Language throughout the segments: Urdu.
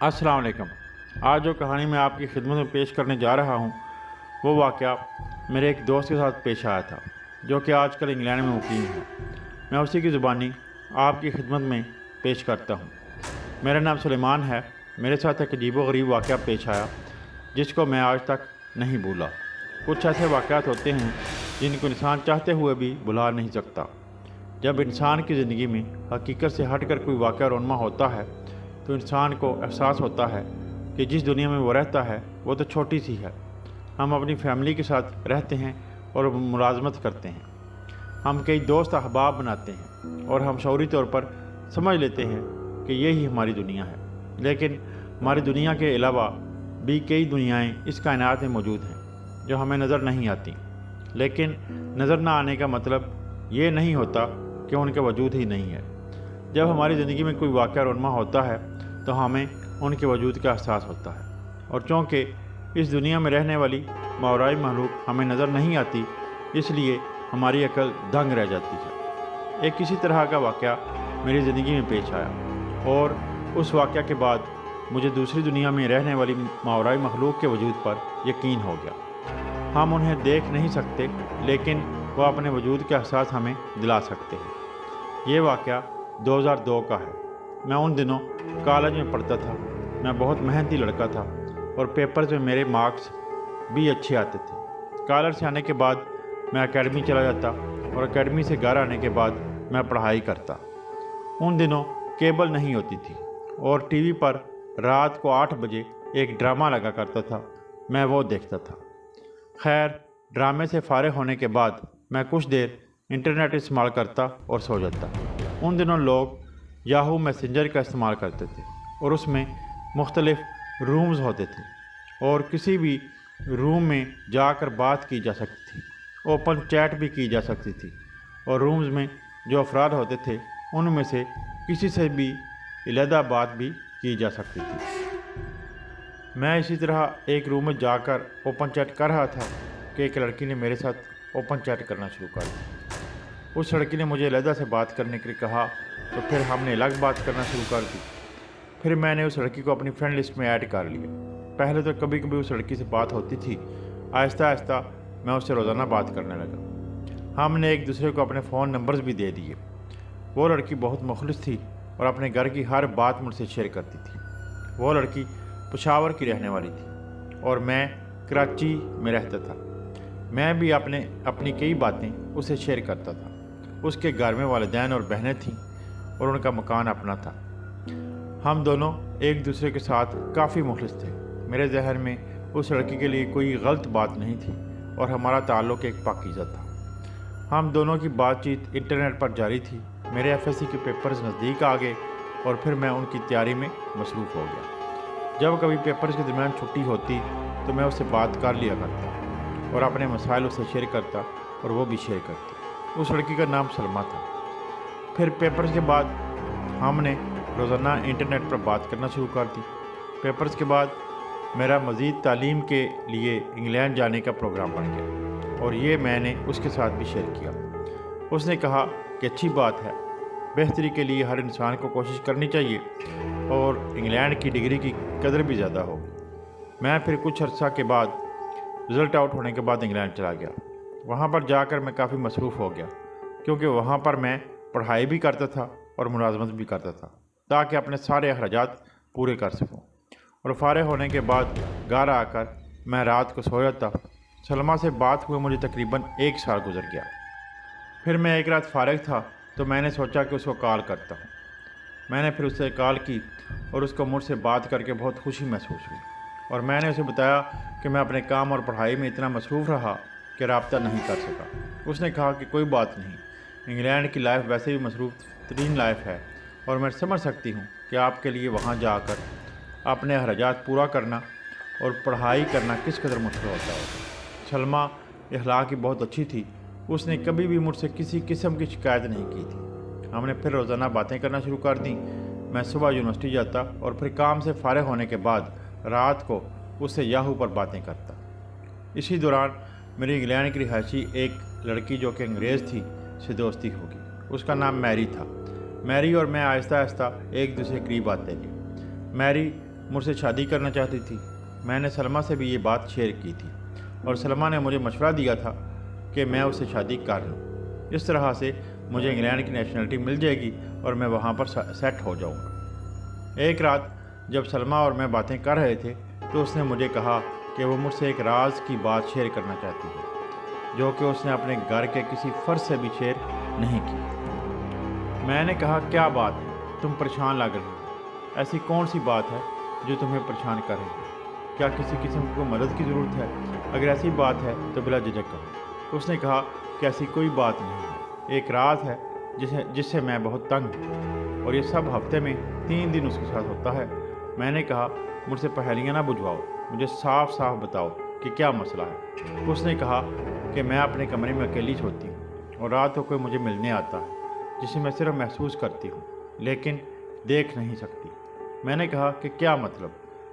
السلام علیکم۔ آج جو کہانی میں آپ کی خدمت میں پیش کرنے جا رہا ہوں وہ واقعہ میرے ایک دوست کے ساتھ پیش آیا تھا جو کہ آج کل انگلینڈ میں مقیم ہے۔ میں اسی کی زبانی آپ کی خدمت میں پیش کرتا ہوں۔ میرا نام سلیمان ہے۔ میرے ساتھ ایک عجیب و غریب واقعہ پیش آیا جس کو میں آج تک نہیں بھولا۔ کچھ ایسے واقعات ہوتے ہیں جن کو انسان چاہتے ہوئے بھی بھلا نہیں سکتا۔ جب انسان کی زندگی میں حقیقت سے ہٹ کر کوئی واقعہ رونما ہوتا ہے تو انسان کو احساس ہوتا ہے کہ جس دنیا میں وہ رہتا ہے وہ تو چھوٹی سی ہے۔ ہم اپنی فیملی کے ساتھ رہتے ہیں اور ملازمت کرتے ہیں۔ ہم کئی دوست احباب بناتے ہیں اور ہم شعوری طور پر سمجھ لیتے ہیں کہ یہی ہماری دنیا ہے، لیکن ہماری دنیا کے علاوہ بھی کئی دنیایں اس کائنات میں موجود ہیں جو ہمیں نظر نہیں آتی۔ لیکن نظر نہ آنے کا مطلب یہ نہیں ہوتا کہ ان کا وجود ہی نہیں ہے۔ جب ہماری زندگی میں کوئی واقعہ رونما ہوتا ہے تو ہمیں ان کے وجود کا احساس ہوتا ہے، اور چونکہ اس دنیا میں رہنے والی ماورائی مخلوق ہمیں نظر نہیں آتی، اس لیے ہماری عقل دنگ رہ جاتی ہے۔ ایک اسی طرح کا واقعہ میری زندگی میں پیش آیا، اور اس واقعہ کے بعد مجھے دوسری دنیا میں رہنے والی ماورائی مخلوق کے وجود پر یقین ہو گیا۔ ہم انہیں دیکھ نہیں سکتے لیکن وہ اپنے وجود کا احساس ہمیں دلا سکتے ہیں۔ یہ واقعہ 2002 کا ہے۔ میں ان دنوں کالج میں پڑھتا تھا۔ میں بہت محنتی لڑکا تھا اور پیپرز میں میرے مارکس بھی اچھے آتے تھے۔ کالج سے آنے کے بعد میں اکیڈمی چلا جاتا اور اکیڈمی سے گھر آنے کے بعد میں پڑھائی کرتا۔ ان دنوں کیبل نہیں ہوتی تھی اور ٹی وی پر رات کو 8 بجے ایک ڈرامہ لگا کرتا تھا، میں وہ دیکھتا تھا۔ خیر، ڈرامے سے فارغ ہونے کے بعد میں کچھ دیر انٹرنیٹ استعمال کرتا اور سو جاتا۔ ان دنوں لوگ یاہو میسنجر کا استعمال کرتے تھے اور اس میں مختلف رومز ہوتے تھے اور کسی بھی روم میں جا کر بات کی جا سکتی تھی۔ اوپن چیٹ بھی کی جا سکتی تھی، اور رومز میں جو افراد ہوتے تھے ان میں سے کسی سے بھی علیحدہ بات بھی کی جا سکتی تھی۔ میں اسی طرح ایک روم میں جا کر اوپن چیٹ کر رہا تھا کہ ایک لڑکی نے میرے ساتھ اوپن چیٹ کرنا شروع کر دیا۔ اس لڑکی نے مجھے علیحدہ سے بات کرنے کے لیے کہا تو پھر ہم نے الگ بات کرنا شروع کر دی۔ پھر میں نے اس لڑکی کو اپنی فرینڈ لسٹ میں ایڈ کر لیا۔ پہلے تو کبھی کبھی اس لڑکی سے بات ہوتی تھی، آہستہ آہستہ میں اس سے روزانہ بات کرنے لگا۔ ہم نے ایک دوسرے کو اپنے فون نمبرز بھی دے دیے۔ وہ لڑکی بہت مخلص تھی اور اپنے گھر کی ہر بات مجھ سے شیئر کرتی تھی۔ وہ لڑکی پشاور کی رہنے والی تھی اور میں کراچی میں رہتا تھا۔ میں بھی اپنی کئی باتیں اس سے شیئر کرتا تھا۔ اس کے گھر میں والدین اور بہنیں تھیں اور ان کا مکان اپنا تھا۔ ہم دونوں ایک دوسرے کے ساتھ کافی مخلص تھے۔ میرے ذہن میں اس لڑکی کے لیے کوئی غلط بات نہیں تھی اور ہمارا تعلق ایک پاکیزہ تھا۔ ہم دونوں کی بات چیت انٹرنیٹ پر جاری تھی۔ میرے ایف ایس سی کے پیپرز نزدیک آ گئے اور پھر میں ان کی تیاری میں مصروف ہو گیا۔ جب کبھی پیپرز کے درمیان چھٹی ہوتی تو میں اس سے بات کر لیا کرتا اور اپنے مسائل اس سے شیئر کرتا اور وہ بھی شیئر کرتی۔ اس لڑکی کا نام سلمیٰ تھا۔ پھر پیپرز کے بعد ہم نے روزانہ انٹرنیٹ پر بات کرنا شروع کر دی۔ پیپرز کے بعد میرا مزید تعلیم کے لیے انگلینڈ جانے کا پروگرام بن گیا اور یہ میں نے اس کے ساتھ بھی شیئر کیا۔ اس نے کہا کہ اچھی بات ہے، بہتری کے لیے ہر انسان کو کوشش کرنی چاہیے اور انگلینڈ کی ڈگری کی قدر بھی زیادہ ہوگی۔ میں پھر کچھ عرصہ کے بعد رزلٹ آؤٹ ہونے کے بعد انگلینڈ چلا گیا۔ وہاں پر جا کر میں کافی مصروف ہو گیا کیونکہ وہاں پر میں پڑھائی بھی کرتا تھا اور ملازمت بھی کرتا تھا تاکہ اپنے سارے اخراجات پورے کر سکوں، اور فارغ ہونے کے بعد گھر آ کر میں رات کو سو جاتا۔ سلمیٰ سے بات ہوئے مجھے تقریباً 1 سال گزر گیا۔ پھر میں ایک رات فارغ تھا تو میں نے سوچا کہ اس کو کال کرتا ہوں۔ میں نے پھر اس سے کال کی اور اس کو مجھ سے بات کر کے بہت خوشی محسوس ہوئی، اور میں نے اسے بتایا کہ میں اپنے کام اور پڑھائی میں اتنا مصروف رہا کہ رابطہ نہیں کر سکا۔ اس نے کہا کہ کوئی بات نہیں، انگلینڈ کی لائف ویسے بھی مصروف ترین لائف ہے اور میں سمجھ سکتی ہوں کہ آپ کے لیے وہاں جا کر اپنے اخراجات پورا کرنا اور پڑھائی کرنا کس قدر مشکل ہوتا ہے۔ سلمیٰ اخلاق کی بہت اچھی تھی۔ اس نے کبھی بھی مجھ سے کسی قسم کی شکایت نہیں کی تھی۔ ہم نے پھر روزانہ باتیں کرنا شروع کر دیں۔ میں صبح یونیورسٹی جاتا اور پھر کام سے فارغ ہونے کے بعد رات کو اس سے یاہو پر باتیں کرتا۔ اسی دوران میری انگلینڈ کی رہائشی ایک لڑکی جو کہ انگریز تھی سے دوستی ہوگی۔ اس کا نام میری تھا۔ میری اور میں آہستہ آہستہ ایک دوسرے کے قریب آتے گئے۔ میری مجھ سے شادی کرنا چاہتی تھی۔ میں نے سلمیٰ سے بھی یہ بات شیئر کی تھی اور سلمیٰ نے مجھے مشورہ دیا تھا کہ میں اس سے شادی کر لوں۔ اس طرح سے مجھے انگلینڈ کی نیشنلٹی مل جائے گی اور میں وہاں پر سیٹ ہو جاؤں گا۔ ایک رات جب سلمیٰ اور میں باتیں کر رہے تھے تو اس نے مجھے کہا کہ وہ مجھ سے ایک راز کی بات شیئر کرنا چاہتی ہے جو کہ اس نے اپنے گھر کے کسی فرد سے بھی شیئر نہیں کی۔ میں نے کہا کیا بات ہے؟ تم پریشان لگ رہی ہو، ایسی کون سی بات ہے جو تمہیں پریشان کر رہی ہے؟ کیا کسی قسم کو مدد کی ضرورت ہے؟ اگر ایسی بات ہے تو بلا جھجک کہو۔ اس نے کہا کہ ایسی کوئی بات نہیں ہے، ایک راز ہے جس سے میں بہت تنگ ہوں اور یہ سب ہفتے میں 3 دن اس کے ساتھ ہوتا ہے۔ میں نے کہا مجھ سے پہلیاں نہ بجھواؤ، مجھے صاف صاف بتاؤ کہ کیا مسئلہ ہے۔ اس نے کہا کہ میں اپنے کمرے میں اکیلی سوتی ہوں اور رات کو کوئی مجھے ملنے آتا ہے جسے میں صرف محسوس کرتی ہوں لیکن دیکھ نہیں سکتی۔ میں نے کہا کہ کیا مطلب؟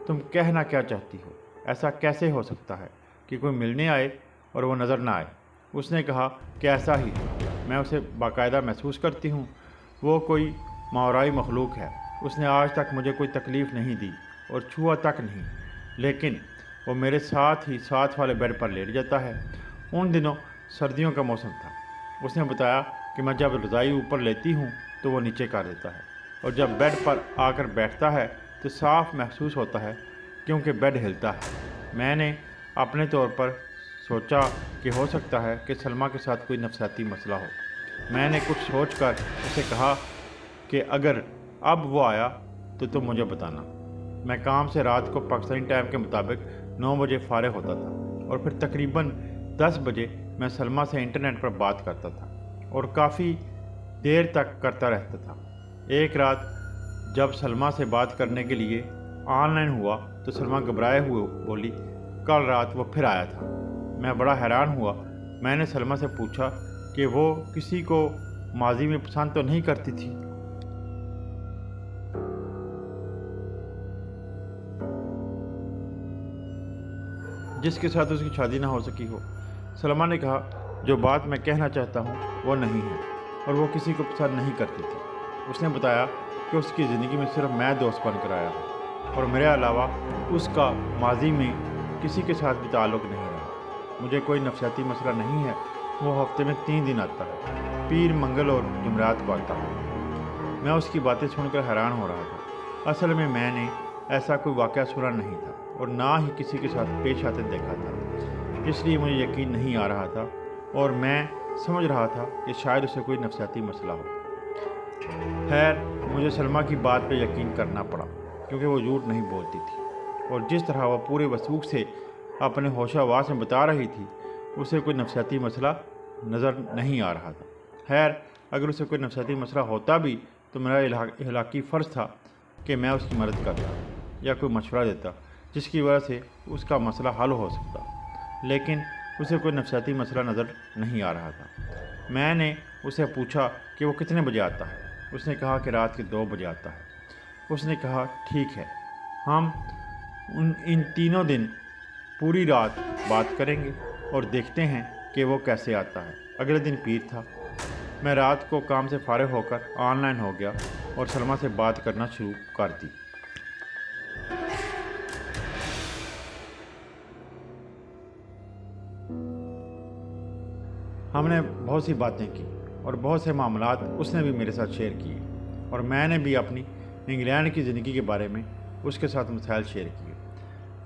تم کہنا کیا چاہتی ہو؟ ایسا کیسے ہو سکتا ہے کہ کوئی ملنے آئے اور وہ نظر نہ آئے؟ اس نے کہا کہ ایسا ہی میں اسے باقاعدہ محسوس کرتی ہوں، وہ کوئی ماورائی مخلوق ہے۔ اس نے آج تک مجھے کوئی تکلیف نہیں دی اور چھوا تک نہیں، لیکن وہ میرے ساتھ ہی ساتھ والے بیڈ پر لیٹ جاتا ہے۔ ان دنوں سردیوں کا موسم تھا۔ اس نے بتایا کہ میں جب رضائی اوپر لیتی ہوں تو وہ نیچے کر دیتا ہے اور جب بیڈ پر آ کر بیٹھتا ہے تو صاف محسوس ہوتا ہے کیونکہ بیڈ ہلتا ہے۔ میں نے اپنے طور پر سوچا کہ ہو سکتا ہے کہ سلمیٰ کے ساتھ کوئی نفسیاتی مسئلہ ہو۔ میں نے کچھ سوچ کر اسے کہا کہ اگر اب وہ آیا تو تم مجھے بتانا۔ میں کام سے رات کو پاکستانی ٹائم کے مطابق 9 بجے فارغ ہوتا تھا اور پھر تقریباً 10 بجے میں سلمیٰ سے انٹرنیٹ پر بات کرتا تھا اور کافی دیر تک کرتا رہتا تھا۔ ایک رات جب سلمیٰ سے بات کرنے کے لیے آن لائن ہوا تو سلمیٰ گھبرائے ہوئے بولی کل رات وہ پھر آیا تھا۔ میں بڑا حیران ہوا۔ میں نے سلمیٰ سے پوچھا کہ وہ کسی کو ماضی میں پسند تو نہیں کرتی تھی۔ جس کے ساتھ اس کی شادی نہ ہو سکی ہو۔ سلمیٰ نے کہا جو بات میں کہنا چاہتا ہوں وہ نہیں ہے اور وہ کسی کو پسند نہیں کرتی تھی۔ اس نے بتایا کہ اس کی زندگی میں صرف میں دوست بن کر آیا ہوں اور میرے علاوہ اس کا ماضی میں کسی کے ساتھ بھی تعلق نہیں رہا۔ مجھے کوئی نفسیاتی مسئلہ نہیں ہے۔ وہ ہفتے میں 3 دن آتا ہے، پیر، منگل اور جمعرات کو آتا ہے۔ میں اس کی باتیں سن کر حیران ہو رہا تھا۔ اصل میں میں نے ایسا کوئی واقعہ سنا نہیں تھا اور نہ ہی کسی کے ساتھ پیش آتے دیکھا تھا، اس لیے مجھے یقین نہیں آ رہا تھا اور میں سمجھ رہا تھا کہ شاید اسے کوئی نفسیاتی مسئلہ ہو۔ خیر مجھے سلمیٰ کی بات پہ یقین کرنا پڑا کیونکہ وہ جھوٹ نہیں بولتی تھی اور جس طرح وہ پورے وثوق سے اپنے ہوش و حواس میں بتا رہی تھی اسے کوئی نفسیاتی مسئلہ نظر نہیں آ رہا تھا۔ خیر اگر اسے کوئی نفسیاتی مسئلہ ہوتا بھی تو میرا اخلاقی فرض تھا کہ میں اس کی مدد کرتا یا کوئی مشورہ دیتا جس کی وجہ سے اس کا مسئلہ حل ہو سکتا، لیکن اسے کوئی نفسیاتی مسئلہ نظر نہیں آ رہا تھا۔ میں نے اسے پوچھا کہ وہ کتنے بجے آتا ہے۔ اس نے کہا کہ رات کے 2 بجے آتا ہے۔ اس نے کہا ٹھیک ہے، ہم ان 3 دن پوری رات بات کریں گے اور دیکھتے ہیں کہ وہ کیسے آتا ہے۔ اگلے دن پیر تھا۔ میں رات کو کام سے فارغ ہو کر آن لائن ہو گیا اور سلمیٰ سے بات کرنا شروع کر دی۔ ہم نے بہت سی باتیں کی اور بہت سے معاملات اس نے بھی میرے ساتھ شیئر کیے اور میں نے بھی اپنی انگلینڈ کی زندگی کے بارے میں اس کے ساتھ مسائل شیئر کیے۔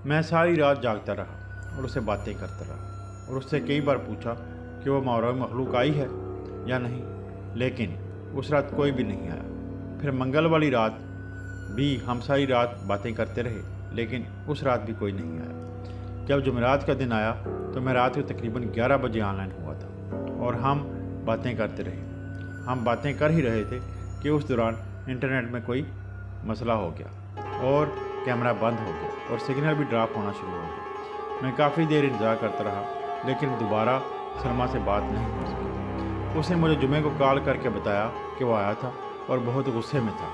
میں ساری رات جاگتا رہا اور اسے باتیں کرتا رہا اور اس سے کئی بار پوچھا کہ وہ ماورائی مخلوق آئی ہے یا نہیں، لیکن اس رات کوئی بھی نہیں آیا۔ پھر منگل والی رات بھی ہم ساری رات باتیں کرتے رہے لیکن اس رات بھی کوئی نہیں آیا۔ جب جمعرات کا دن آیا تو میں رات کو تقریباً 11 بجے آن لائن ہوا تھا اور ہم باتیں کرتے رہے۔ ہم باتیں کر ہی رہے تھے کہ اس دوران انٹرنیٹ میں کوئی مسئلہ ہو گیا اور کیمرہ بند ہو گیا اور سگنل بھی ڈراپ ہونا شروع ہو گیا۔ میں کافی دیر انتظار کرتا رہا لیکن دوبارہ سلمیٰ سے بات نہیں ہو سکی۔ اس نے مجھے جمعے کو کال کر کے بتایا کہ وہ آیا تھا اور بہت غصے میں تھا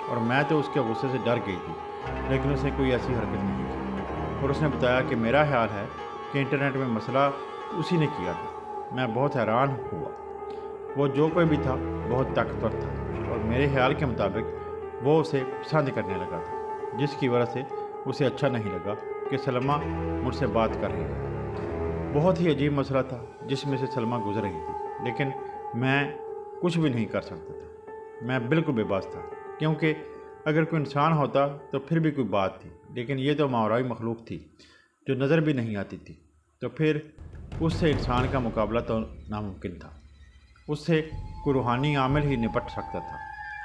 اور میں تو اس کے غصے سے ڈر گئی تھی، لیکن اس نے کوئی ایسی حرکت نہیں کی اور اس نے بتایا کہ میرا خیال ہے کہ انٹرنیٹ میں مسئلہ اسی نے کیا تھا۔ میں بہت حیران ہوا۔ وہ جو کوئی بھی تھا بہت طاقتور تھا اور میرے خیال کے مطابق وہ اسے پسند کرنے لگا تھا، جس کی وجہ سے اسے اچھا نہیں لگا کہ سلمہ مجھ سے بات کر رہی ہے۔ بہت ہی عجیب مسئلہ تھا جس میں سے سلمہ گزر رہی تھی، لیکن میں کچھ بھی نہیں کر سکتا تھا۔ میں بالکل بے بس تھا، کیونکہ اگر کوئی انسان ہوتا تو پھر بھی کوئی بات تھی، لیکن یہ تو ماورائی مخلوق تھی جو نظر بھی نہیں آتی تھی، تو پھر اس سے انسان کا مقابلہ تو ناممکن تھا۔ اس سے کوئی روحانی عامل ہی نپٹ سکتا تھا۔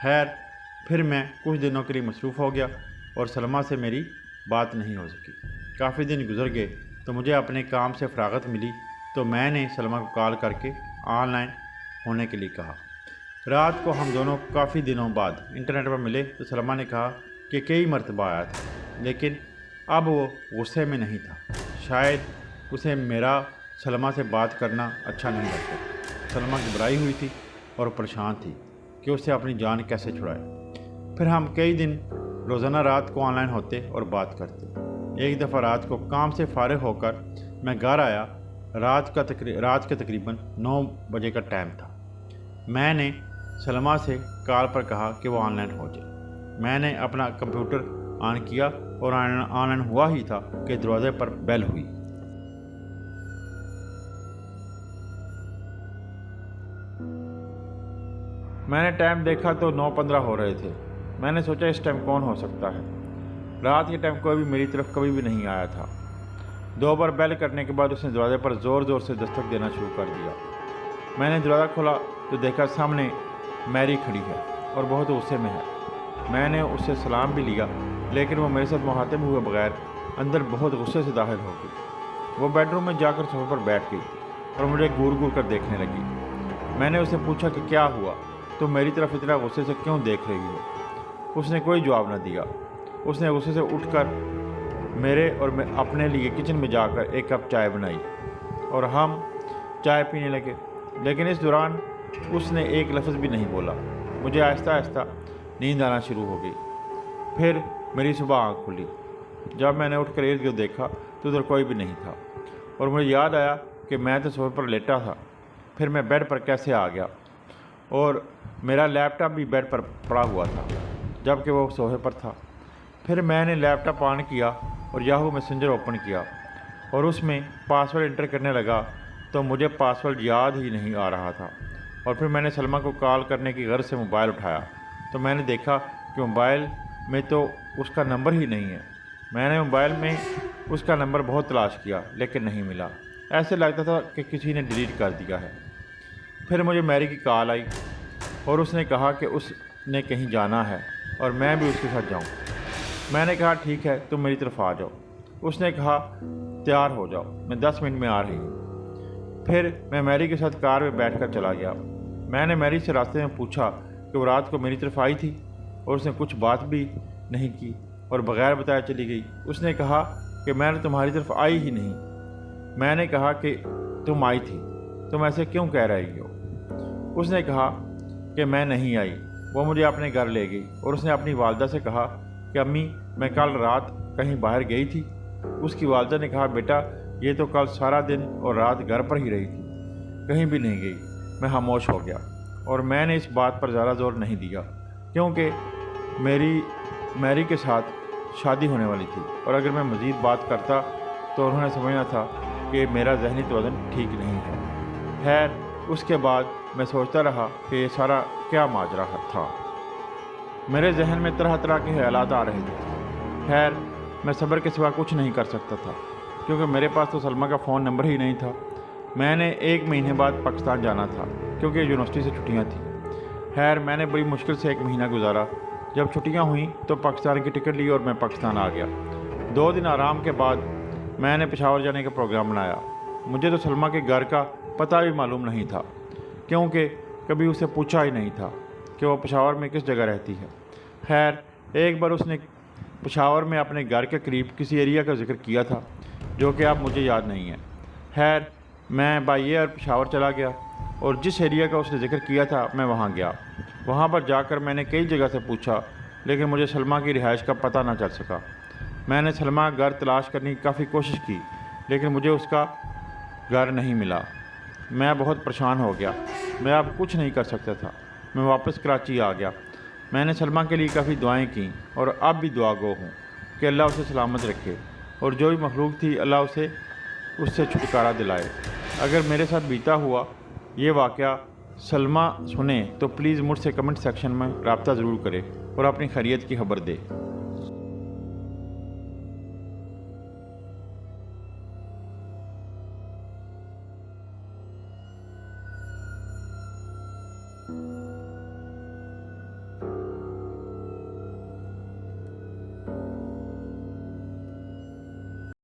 خیر، پھر میں کچھ دنوں کے لیے مصروف ہو گیا اور سلمہ سے میری بات نہیں ہو سکی۔ کافی دن گزر گئے تو مجھے اپنے کام سے فراغت ملی، تو میں نے سلمہ کو کال کر کے آن لائن ہونے کے لیے کہا۔ رات کو ہم دونوں کافی دنوں بعد انٹرنیٹ پر ملے تو سلمہ نے کہا کہ کئی مرتبہ آیا تھا، لیکن اب وہ غصے میں نہیں تھا۔ شاید اسے میرا سلمہ سے بات کرنا اچھا نہیں لگتا۔ سلمہ گھبرائی ہوئی تھی اور پریشان تھی کہ اسے اپنی جان کیسے چھڑائے۔ پھر ہم کئی دن روزانہ رات کو آن لائن ہوتے اور بات کرتے۔ ایک دفعہ رات کو کام سے فارغ ہو کر میں گھر آیا۔ رات کے تقریباً 9 بجے کا ٹائم تھا۔ میں نے سلمہ سے کال پر کہا کہ وہ آن لائن ہو جائے۔ میں نے اپنا کمپیوٹر آن کیا اور آن لائن ہوا ہی تھا کہ دروازے پر بیل ہوئی۔ میں نے ٹائم دیکھا تو 9:15 ہو رہے تھے۔ میں نے سوچا اس ٹائم کون ہو سکتا ہے؟ رات کے ٹائم کوئی بھی میری طرف کبھی بھی نہیں آیا تھا۔ 2 بار بیل کرنے کے بعد اس نے دروازے پر زور زور سے دستک دینا شروع کر دیا۔ میں نے دروازہ کھولا تو دیکھا سامنے میری کھڑی ہے اور بہت غصے میں ہے۔ میں نے اس سے سلام بھی لیا، لیکن وہ میرے ساتھ مخاطب ہوئے بغیر اندر بہت غصے سے داخل ہو گئی۔ وہ بیڈ روم میں جا کر صوفے پر بیٹھ گئی اور مجھے گور گور کر دیکھنے لگی۔ میں نے اسے پوچھا کہ کیا ہوا، تم میری طرف اتنا غصے سے کیوں دیکھ رہی ہو؟ اس نے کوئی جواب نہ دیا۔ اس نے غصے سے اٹھ کر میرے اور میں اپنے لیے کچن میں جا کر ایک کپ چائے بنائی اور ہم چائے پینے لگے، لیکن اس دوران اس نے ایک لفظ بھی نہیں بولا۔ مجھے آہستہ آہستہ نیند آنا شروع ہو گئی۔ پھر میری صبح آنکھ کھلی۔ جب میں نے اٹھ کر ارد گرد دیکھا تو ادھر کوئی بھی نہیں تھا، اور مجھے یاد آیا کہ میں تو صوفے پر لیٹا تھا۔ پھر میں بیڈ پر کیسے آ گیا، اور میرا لیپ ٹاپ بھی بیڈ پر پڑا ہوا تھا جب کہ وہ صوفے پر تھا۔ پھر میں نے لیپ ٹاپ آن کیا اور یاہو میسنجر اوپن کیا اور اس میں پاسورڈ انٹر کرنے لگا تو مجھے پاسورڈ یاد ہی نہیں آ رہا تھا۔ اور پھر میں نے سلمہ کو کال کرنے کی غرض سے موبائل اٹھایا تو میں نے دیکھا کہ موبائل میں تو اس کا نمبر ہی نہیں ہے۔ میں نے موبائل میں اس کا نمبر بہت تلاش کیا لیکن نہیں ملا، ایسے لگتا تھا کہ کسی نے ڈیلیٹ کر دیا ہے۔ پھر مجھے میری کی کال آئی اور اس نے کہا کہ اس نے کہیں جانا ہے اور میں بھی اس کے ساتھ جاؤں۔ میں نے کہا ٹھیک ہے، تم میری طرف آ جاؤ۔ اس نے کہا تیار ہو جاؤ، میں 10 منٹ میں آ رہی ہوں۔ پھر میں میری کے ساتھ کار میں بیٹھ کر چلا گیا۔ میں نے میری سے راستے میں پوچھا کہ وہ رات کو میری طرف آئی تھی، اور اس نے کچھ بات بھی نہیں کی اور بغیر بتایا چلی گئی۔ اس نے کہا کہ میں نے تمہاری طرف آئی ہی نہیں۔ میں نے کہا کہ تم آئی تھی، تم ایسے کیوں کہہ رہی ہو؟ اس نے کہا کہ میں نہیں آئی، وہ مجھے اپنے گھر لے گئی، اور اس نے اپنی والدہ سے کہا کہ امی میں کل رات کہیں باہر گئی تھی۔ اس کی والدہ نے کہا بیٹا یہ تو کل سارا دن اور رات گھر پر ہی رہی تھی، کہیں بھی نہیں گئی۔ میں خاموش ہو گیا اور میں نے اس بات پر زیادہ زور نہیں دیا کیونکہ میری کے ساتھ شادی ہونے والی تھی، اور اگر میں مزید بات کرتا تو انہوں نے سمجھنا تھا کہ میرا ذہنی توازن ٹھیک نہیں ہے۔ خیر، اس کے بعد میں سوچتا رہا کہ یہ سارا کیا ماجرا تھا۔ میرے ذہن میں طرح طرح کے خیالات آ رہے تھے۔ خیر، میں صبر کے سوا کچھ نہیں کر سکتا تھا کیونکہ میرے پاس تو سلمہ کا فون نمبر ہی نہیں تھا۔ میں نے 1 مہینے بعد پاکستان جانا تھا کیونکہ یونیورسٹی سے چھٹیاں تھیں۔ خیر، میں نے بڑی مشکل سے 1 مہینہ گزارا۔ جب چھٹیاں ہوئیں تو پاکستان کی ٹکٹ لی اور میں پاکستان آ گیا۔ 2 دن آرام کے بعد میں نے پشاور جانے کا پروگرام بنایا۔ مجھے تو سلمہ کے گھر کا پتہ بھی معلوم نہیں تھا کیونکہ کبھی اسے پوچھا ہی نہیں تھا کہ وہ پشاور میں کس جگہ رہتی ہے۔ خیر، ایک بار اس نے پشاور میں اپنے گھر کے قریب کسی ایریا کا ذکر کیا تھا جو کہ اب مجھے یاد نہیں ہے۔ خیر، میں بائی ایئر پشاور چلا گیا اور جس ایریا کا اس نے ذکر کیا تھا میں وہاں گیا۔ وہاں پر جا کر میں نے کئی جگہ سے پوچھا لیکن مجھے سلمہ کی رہائش کا پتہ نہ چل سکا۔ میں نے سلمہ کا گھر تلاش کرنے کی کافی کوشش کی لیکن مجھے اس کا گھر نہیں ملا۔ میں بہت پریشان ہو گیا، میں اب کچھ نہیں کر سکتا تھا۔ میں واپس کراچی آ گیا۔ میں نے سلمہ کے لیے کافی دعائیں کیں اور اب بھی دعا گو ہوں۔ کہ اللہ اسے سلامت رکھے اور جو بھی مخلوق تھی اللہ اسے اس سے چھٹکارا دلائے۔ اگر میرے ساتھ بیتا ہوا یہ واقعہ سلمیٰ سنیں تو پلیز مجھ سے کمنٹ سیکشن میں رابطہ ضرور کرے اور اپنی خیریت کی خبر دے۔